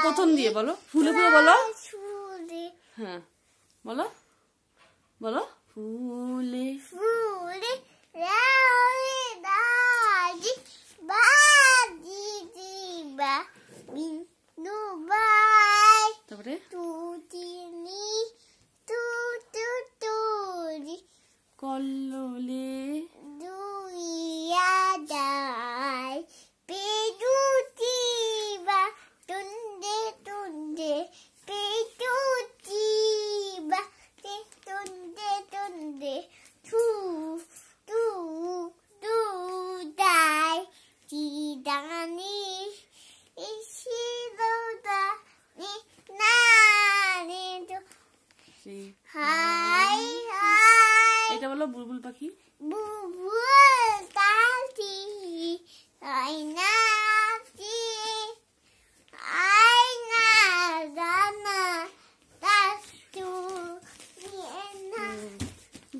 প্রথম দিয়ে বলো, ফুলে ফুলে বলো। হ্যাঁ বলো বলো, ফুলে ফুলে তারপরে কল্লোলে এটা বলো, বুলবুল পাখি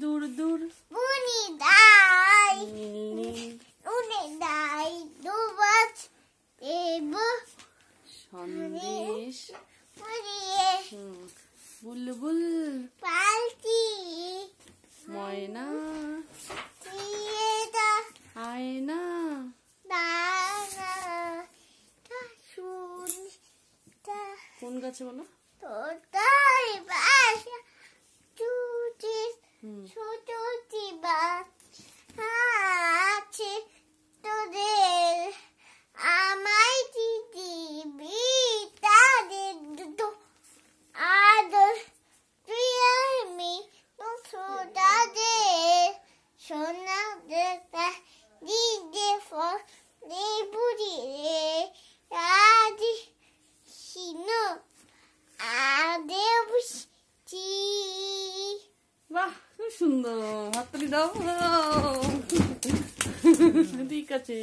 দূর দূর সন্দেশ বুলবুল ময়না আয়না কোন গাছে বলো? বাহ, খুব সুন্দর, হাততালি দাও। ঠিক আছে।